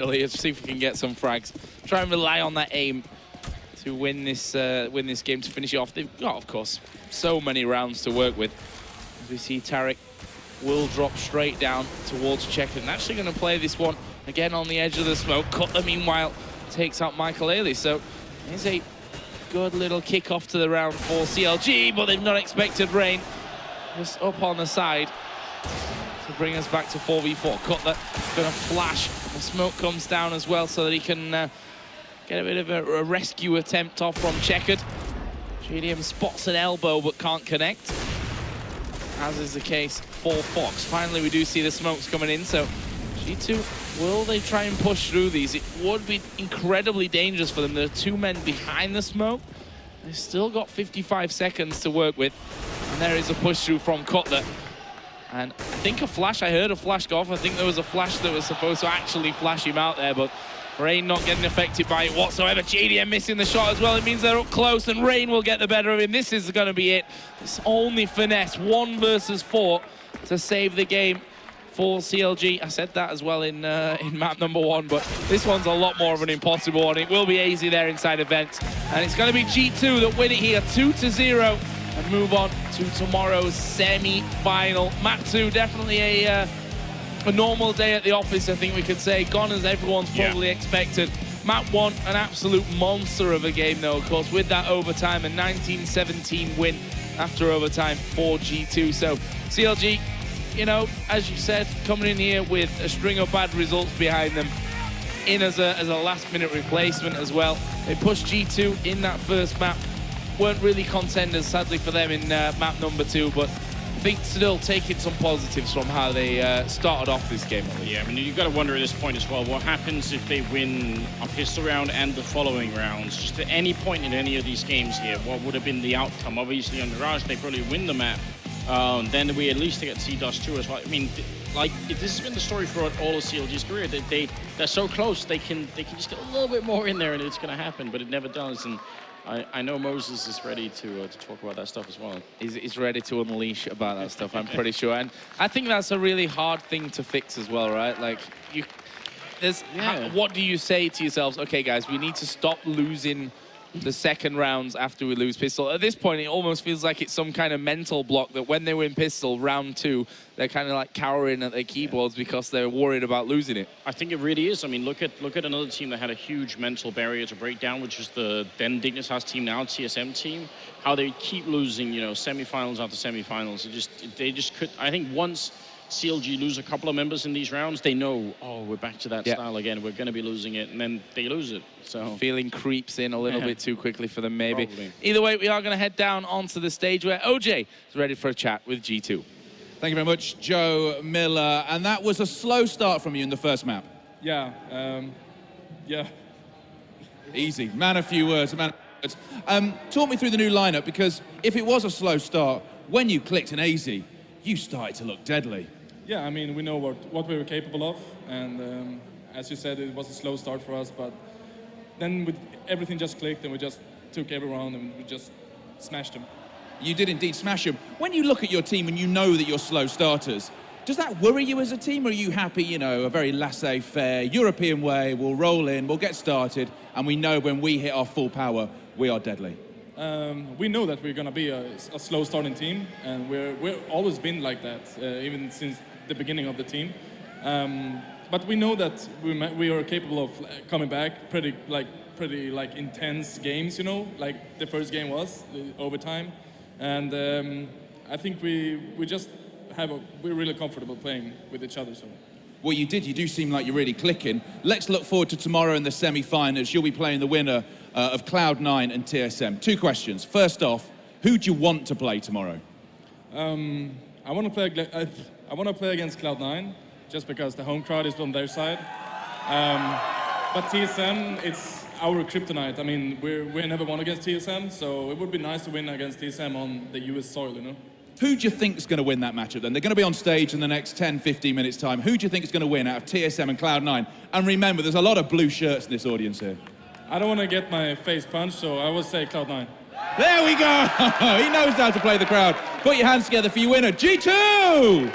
Let's see if we can get some frags. Try and rely on that aim to win this game, to finish it off. They've got, of course, so many rounds to work with. As we see Tarek will drop straight down towards Checker, and actually going to play this one again on the edge of the smoke. Cutler, meanwhile, takes out Michael Ailey. So here's a good little kickoff to the round for CLG, but they've not expected rain. Just up on the side to bring us back to 4v4. Cutler going to flash. The smoke comes down as well so that he can get a bit of a rescue attempt off from Checkered. JDM spots an elbow but can't connect, as is the case for Fox. Finally, we do see the smokes coming in, so G2, will they try and push through these? It would be incredibly dangerous for them. There are two men behind the smoke. They've still got 55 seconds to work with, and there is a push through from Cutler. And I think a flash, I heard a flash go off. I think there was a flash that was supposed to actually flash him out there, but Rain not getting affected by it whatsoever. JDM missing the shot as well. It means they're up close, and Rain will get the better of him. This is going to be it. It's only finesse, 1 versus 4 to save the game for CLG. I said that as well in map number 1, but this one's a lot more of an impossible one. It will be easy there inside events, and it's going to be G2 that win it here, 2-0. And move on to tomorrow's semi-final. Map 2, definitely a normal day at the office, I think we could say. Gone as everyone's probably expected. Map 1, an absolute monster of a game, though, of course, with that overtime, a 19-17 win after overtime for G2. So CLG, you know, as you said, coming in here with a string of bad results behind them, in as a last-minute replacement as well. They pushed G2 in that first map. Weren't really contenders, sadly, for them in map number 2, but I think still taking some positives from how they started off this game. Yeah, I mean, you've got to wonder at this point as well, what happens if they win a pistol round and the following rounds? Just at any point in any of these games here, what would have been the outcome? Obviously, on Mirage, they probably win the map. Then we at least get C-Dust 2 as well. I mean, like, this has been the story for all of CLG's career. They're so close, they can just get a little bit more in there and it's going to happen, but it never does. And I know Moses is ready to talk about that stuff as well. He's ready to unleash about that stuff, I'm pretty sure. And I think that's a really hard thing to fix as well, right? Like, what do you say to yourselves? Okay, guys, we need to stop losing the second rounds after we lose pistol. At this point, it almost feels like it's some kind of mental block that when they win pistol, round 2, they're kind of like cowering at their keyboards because they're worried about losing it. I think it really is. I mean, look at another team that had a huge mental barrier to break down, which is the then Dignitas team, now TSM team. How they keep losing, you know, semifinals after semifinals. They just could. I think once CLG lose a couple of members in these rounds, they know, oh, we're back to that style again. We're going to be losing it, and then they lose it. So feeling creeps in a little bit too quickly for them, maybe. Probably. Either way, we are going to head down onto the stage where OJ is ready for a chat with G2. Thank you very much, Joe Miller. And that was a slow start from you in the first map. Yeah, yeah. Easy. Man, a few words. Man, talk me through the new lineup, because if it was a slow start, when you clicked in AZ, you started to look deadly. Yeah, I mean, we know what we were capable of, and as you said, it was a slow start for us, but then everything just clicked, and we just took every round, and we just smashed them. You did indeed smash them. When you look at your team and you know that you're slow starters, does that worry you as a team, or are you happy, you know, a very laissez-faire European way, we'll roll in, we'll get started, and we know when we hit our full power, we are deadly? We know that we're going to be a slow starting team, and we're always been like that, even since the beginning of the team. But we know that we are capable of coming back pretty intense games, you know, like the first game was, the overtime. And I think we're really comfortable playing with each other. So. Well, you do seem like you're really clicking. Let's look forward to tomorrow in the semi-finals. You'll be playing the winner of Cloud9 and TSM. 2 questions. First off, who do you want to play tomorrow? I want to play against Cloud9, just because the home crowd is on their side. But TSM, it's our kryptonite. I mean, we never won against TSM, so it would be nice to win against TSM on the US soil, you know? Who do you think is going to win that matchup then? They're going to be on stage in the next 10, 15 minutes time. Who do you think is going to win out of TSM and Cloud9? And remember, there's a lot of blue shirts in this audience here. I don't want to get my face punched, so I will say Cloud9. There we go! He knows how to play the crowd. Put your hands together for your winner, G2!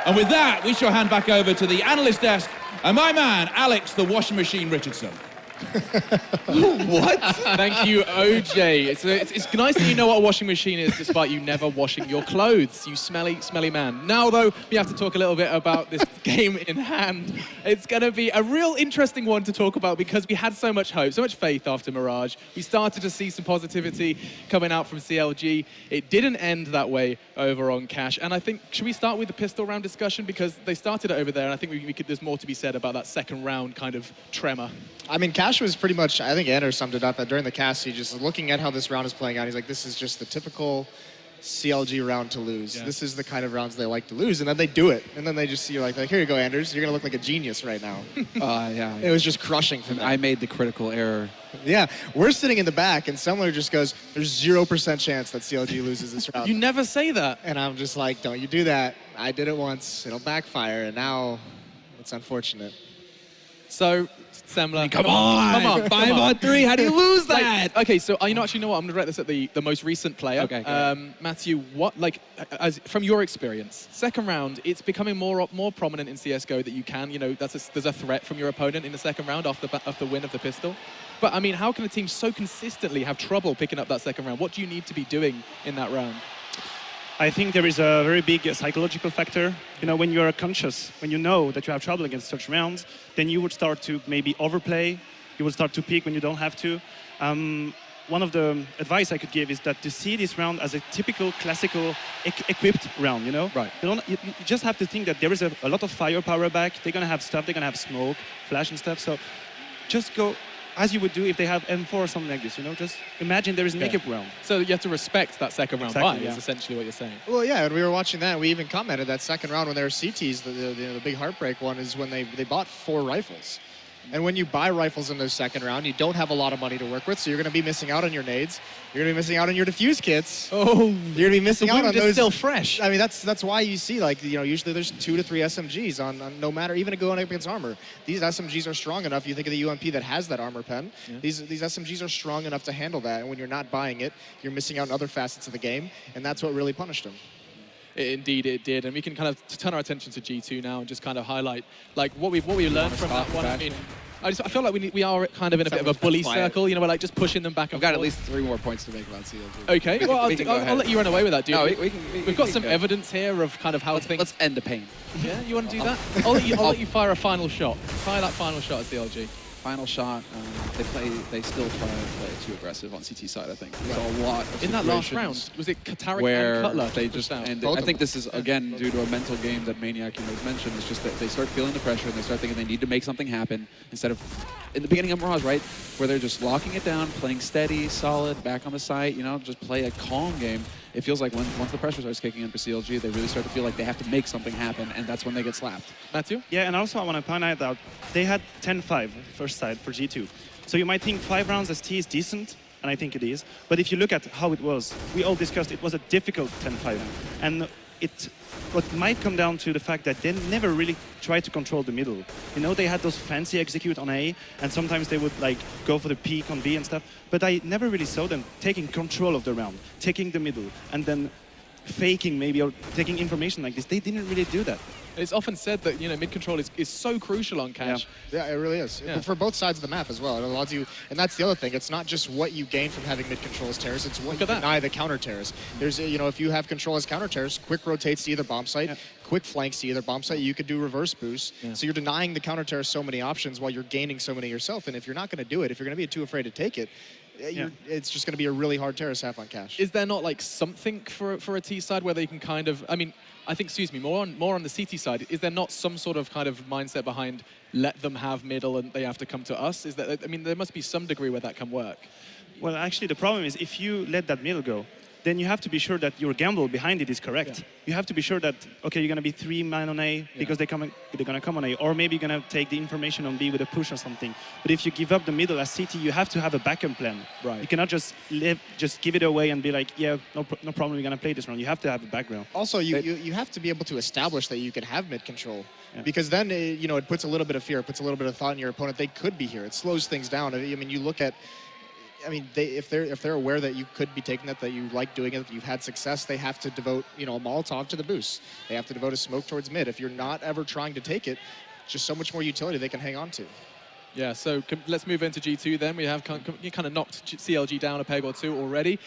And with that, we shall hand back over to the analyst desk And my man, Alex the Washing Machine Richardson. What? Thank you, OJ. It's nice that you know what a washing machine is, despite you never washing your clothes, you smelly, smelly man. Now, though, we have to talk a little bit about this game in hand. It's going to be a real interesting one to talk about because we had so much hope, so much faith after Mirage. We started to see some positivity coming out from CLG. It didn't end that way over on Cash. And I think, should we start with the pistol round discussion? Because they started it over there, and I think there's more to be said about that second round kind of tremor. I mean, Cash was pretty much, I think Anders summed it up during the cast. He just looking at how this round is playing out. He's like, this is just the typical CLG round to lose. Yeah. This is the kind of rounds they like to lose. And then they do it. And then they just see you like here you go, Anders. You're going to look like a genius right now. Yeah. It was just crushing for them. I made the critical error. Yeah. We're sitting in the back, and Semler just goes, there's 0% chance that CLG loses this round. You never say that. And I'm just like, don't you do that. I did it once. It'll backfire. And now it's unfortunate. So, Semler, Come on, 5 on 3. How do you lose that? Like, okay, so know what? I'm going to rate this at the most recent player. Okay. Matthew, what from your experience, second round, it's becoming more prominent in CS:GO that you can, there's a threat from your opponent in the second round off the win of the pistol. But I mean, how can a team so consistently have trouble picking up that second round? What do you need to be doing in that round? I think there is a very big psychological factor. When you are conscious, when you know that you have trouble against such rounds, then you would start to maybe overplay. You would start to peek when you don't have to. One of the advice I could give is that to see this round as a typical classical equipped round, Right. You just have to think that there is a lot of firepower back. They're going to have stuff. They're going to have smoke, flash and stuff. So just go as you would do if they have M4 or something like this, Just imagine there is a makeup round. So you have to respect that second round buy, is essentially what you're saying. Well, yeah, and we were watching that. We even commented that second round when there were CTs, the big heartbreak one is when they bought 4 rifles. And when you buy rifles in the second round, you don't have a lot of money to work with, so you're going to be missing out on your nades. You're going to be missing out on your defuse kits. Oh, you're going to be missing out on those. Still fresh. I mean, that's why you see, usually there's 2 to 3 SMGs on no matter, even going up against armor. These SMGs are strong enough. You think of the UMP that has that armor pen. Yeah. These SMGs are strong enough to handle that, and when you're not buying it, you're missing out on other facets of the game, and that's what really punished them. Indeed, it did, and we can kind of turn our attention to G2 now and just kind of highlight what we learned from that one. I mean, I feel like we are kind of in a bit of a bully circle, we're like just pushing them back and forth. I've got at least 3 more points to make about CLG. Okay, well, I'll let you run away with that, dude. No, we've got some evidence here of kind of how things... Let's end the pain. Yeah, you want to do that? I'll let you fire a final shot. Fire that final shot at CLG. Final shot, they still try to play too aggressive on CT side, I think. There's a lot of in that last round, was it Katarek where and Cutler they just and I think this is again due to a mental game that Maniac mentioned. It's just that they start feeling the pressure and they start thinking they need to make something happen instead of in the beginning of Mirage, right, where they're just locking it down, playing steady, solid, back on the site, just play a calm game. It feels like once the pressure starts kicking in for CLG, they really start to feel like they have to make something happen, and that's when they get slapped. Matthew? Yeah, and also I want to point out that they had 10-5 first side for G2. So you might think 5 rounds as T is decent, and I think it is. But if you look at how it was, we all discussed it was a difficult 10-5. And what might come down to the fact that they never really tried to control the middle. They had those fancy execute on A, and sometimes they would go for the peak on B and stuff. But I never really saw them taking control of the round, taking the middle, and then faking maybe or taking information like this. They didn't really do that. It's often said that mid control is so crucial on Cash. Yeah, it really is. Yeah. For both sides of the map as well. It allows you, and that's the other thing. It's not just what you gain from having mid control as terrorists. It's what you deny the counter terrorists. There's if you have control as counter terrorists, quick rotates to either bomb site, quick flanks to either bomb site. You could do reverse boost. Yeah. So you're denying the counter terrorists so many options while you're gaining so many yourself. And if you're not going to do it, if you're going to be too afraid to take it, it's just going to be a really hard terrorist half on Cash. Is there not something for a T side where they can kind of, I think, more on the CT side, is there not some sort of kind of mindset behind let them have middle and they have to come to us? Is that, there must be some degree where that can work. Well, actually, the problem is if you let that middle go, then you have to be sure that your gamble behind it is correct. Yeah. You have to be sure that, okay, you're going to be 3 man on A because they're going to come on A, or maybe you're going to take the information on B with a push or something. But if you give up the middle as CT, you have to have a backup plan. Right. You cannot just give it away and be like, yeah, no problem, we're going to play this round. You have to have a background. Also, you have to be able to establish that you can have mid control. Yeah. Because then, it puts a little bit of fear, it puts a little bit of thought in your opponent. They could be here. It slows things down. You look at, if they're aware that you could be taking that you like doing it, that you've had success, they have to devote, a Molotov to the boost. They have to devote a smoke towards mid. If you're not ever trying to take it, just so much more utility they can hang on to. Yeah, so let's move into G2 then. We have you kind of knocked CLG down a peg or two already.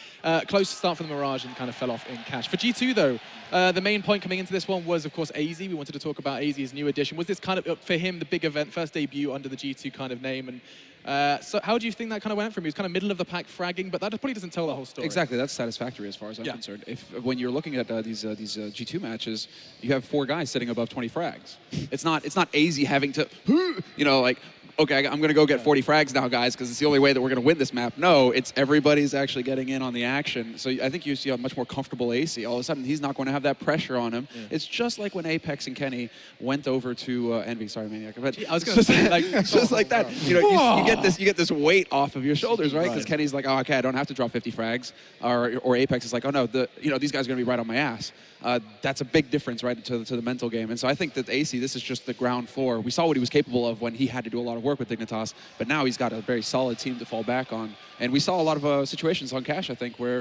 Close start for the Mirage and kind of fell off in cash. For G2 though, the main point coming into this one was of course AZ. We wanted to talk about AZ's new addition. Was this kind of, for him, the big event, first debut under the G2 kind of name? And so how do you think that kind of went for him? He was kind of middle of the pack fragging, but that probably doesn't tell the whole story. Exactly, that's satisfactory as far as I'm concerned. When you're looking at these G2 matches, you have 4 guys sitting above 20 frags. It's not AZ having to, you know, like, okay, I'm going to go get 40 frags now, guys, because it's the only way that we're going to win this map. No, it's everybody's actually getting in on the action. So I think you see a much more comfortable AC. All of a sudden, he's not going to have that pressure on him. Yeah. It's just like when Apex and Kenny went over to Envy. Sorry, Maniac. But I was going to say, like, just like that. You know, you get this weight off of your shoulders, right? Because Kenny's like, oh, okay, I don't have to drop 50 frags. Or Apex is like, oh no, these guys are going to be right on my ass. That's a big difference, right, to the mental game. And so I think that AC, this is just the ground floor. We saw what he was capable of when he had to do a lot of work with Dignitas, but now he's got a very solid team to fall back on. And we saw a lot of situations on Cash, I think, where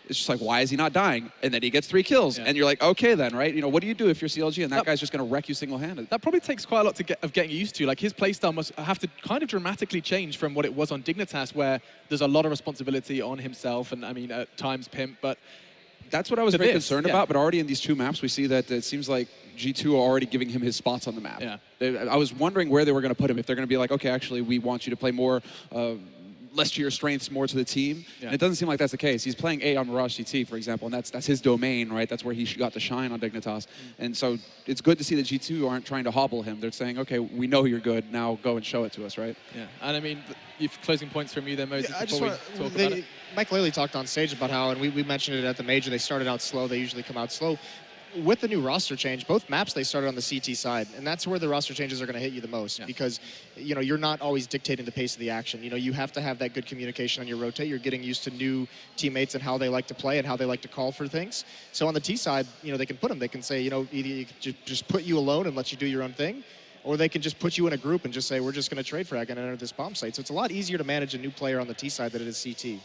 it's just like, why is he not dying? And then he gets 3 kills, and you're like, okay then, right? You know, what do you do if you're CLG and that guy's just going to wreck you single-handed? That probably takes quite a lot of getting used to. Like, his playstyle must have to kind of dramatically change from what it was on Dignitas, where there's a lot of responsibility on himself, and I mean, at times Pimp, but that's what I was very concerned about, but already in these 2 maps, we see that it seems like G2 are already giving him his spots on the map. Yeah. I was wondering where they were going to put him, if they're going to be like, okay, actually, we want you to play more, less to your strengths, more to the team. Yeah. And it doesn't seem like that's the case. He's playing A on Mirage CT, for example, and that's his domain, right? That's where he got to shine on Dignitas. And so it's good to see that G2 aren't trying to hobble him. They're saying, okay, we know you're good, now go and show it to us, right? Yeah, and I mean, closing points from you then, Moses, I just want to Mike Laley talked on stage about how, and we mentioned it at the major, they started out slow, they usually come out slow. With the new roster change, both maps they started on the CT side, and that's where the roster changes are going to hit you the most because, you know, you're not always dictating the pace of the action. You know, you have to have that good communication on your rotate. You're getting used to new teammates and how they like to play and how they like to call for things. So on the T side, you know, they can put them. They can say, you know, either you can just put you alone and let you do your own thing, or they can just put you in a group and just say, we're just going to trade frag and enter this bomb site. So it's a lot easier to manage a new player on the T side than it is CT.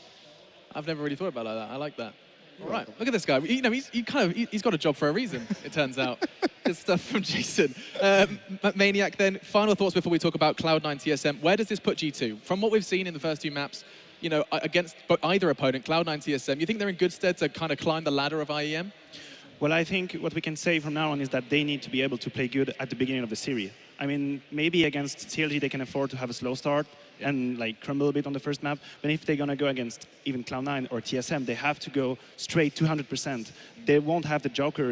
I've never really thought about it like that. I like that. All right, look at this guy. You know, he's got a job for a reason, it turns out. Good stuff from Jason. Maniac, then, final thoughts before we talk about Cloud9 TSM. Where does this put G2? From what we've seen in the first 2 maps, you know, against either opponent, Cloud9 TSM, you think they're in good stead to kind of climb the ladder of IEM? Well, I think what we can say from now on is that they need to be able to play good at the beginning of the series. I mean, maybe against CLG they can afford to have a slow start and like crumble a bit on the first map. But if they're gonna go against even Cloud9 or TSM, they have to go straight 200%. They won't have the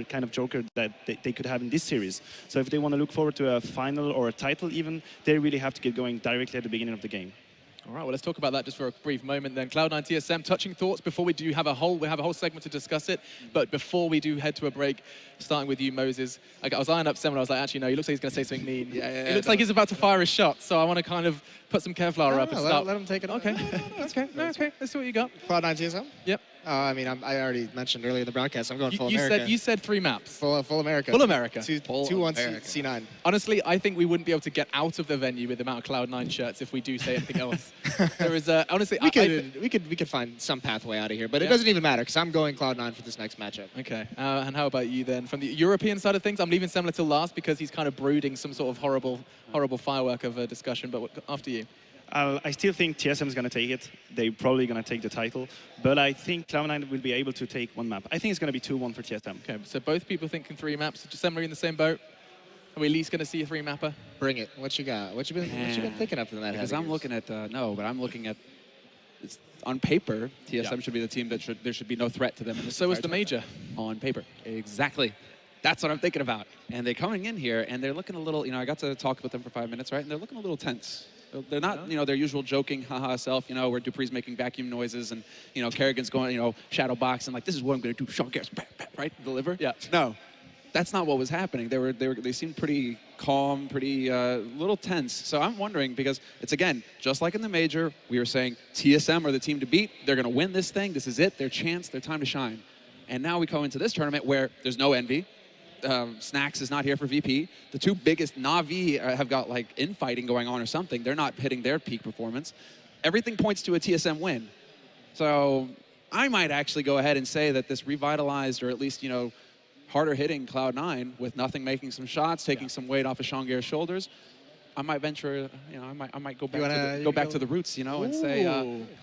kind of joker that they could have in this series. So if they want to look forward to a final or a title even, they really have to get going directly at the beginning of the game. All right, well, let's talk about that just for a brief moment then. Cloud9 TSM, touching thoughts before we do have a whole segment to discuss it. But before we do head to a break, starting with you, Moses. I was eyeing up Sam and I was like, actually, no, he looks like he's going to say something mean. It looks like he's about to fire a shot, so I want to kind of put some Kevlar up and start. Let him take it. Okay, okay, let's see what you got. Cloud9 TSM? Yep. I mean, I already mentioned earlier in the broadcast, I'm going full America. You said 3 maps. Full America. Full America. 2-1 C9. Honestly, I think we wouldn't be able to get out of the venue with the amount of Cloud9 shirts if we do say anything else. There is, honestly, we could find some pathway out of here, but it doesn't even matter because I'm going Cloud9 for this next matchup. Okay, and how about you then? From the European side of things, I'm leaving Semler till last because he's kind of brooding some sort of horrible firework of a discussion, but after you. I still think TSM is going to take it. They're probably going to take the title. But I think Cloud9 will be able to take 1 map. I think it's going to be 2-1 for TSM. Okay, so both people thinking 3 maps. Just in the same boat? Are we at least going to see a 3-mapper? Bring it. What you got? What you been thinking up to that? Because I'm looking at, I'm looking at, on paper, TSM should be the team that there should be no threat to them. So is the major. On paper. Exactly. That's what I'm thinking about. And they're coming in here, and they're looking a little, I got to talk with them for 5 minutes, right? And they're looking a little tense. They're not, their usual joking, haha self, where Dupree's making vacuum noises and, Kerrigan's going, shadow box and like, this is what I'm going to do, Sean Garris, right, deliver? Yeah. No, that's not what was happening. They seemed pretty calm, pretty little tense. So I'm wondering, because it's, again, just like in the major, we were saying TSM are the team to beat. They're going to win this thing. This is it, their chance, their time to shine. And now we go into this tournament where there's no envy. Snacks is not here for VP. The 2 biggest Na'Vi have got like infighting going on or something. They're not hitting their peak performance. Everything points to a TSM win. So I might actually go ahead and say that this revitalized, or at least, harder hitting Cloud9 with nothing making some shots, taking some weight off of Shongair's shoulders, I might venture, I might go back to the roots, and say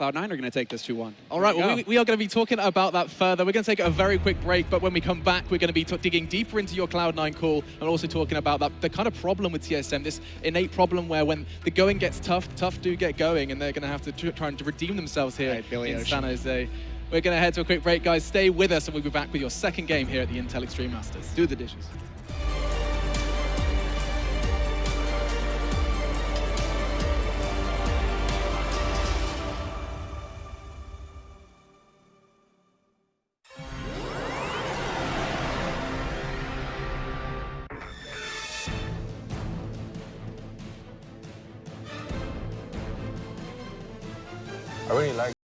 Cloud9 are going to take this 2-1. All right, well, we are going to be talking about that further. We're going to take a very quick break, but when we come back, we're going to be digging deeper into your Cloud9 call and also talking about the kind of problem with TSM, this innate problem where when the going gets tough do get going, and they're going to have to try and redeem themselves here in San Jose. We're going to head to a quick break, guys. Stay with us, and we'll be back with your second game here at the Intel Extreme Masters. Do the dishes. I really like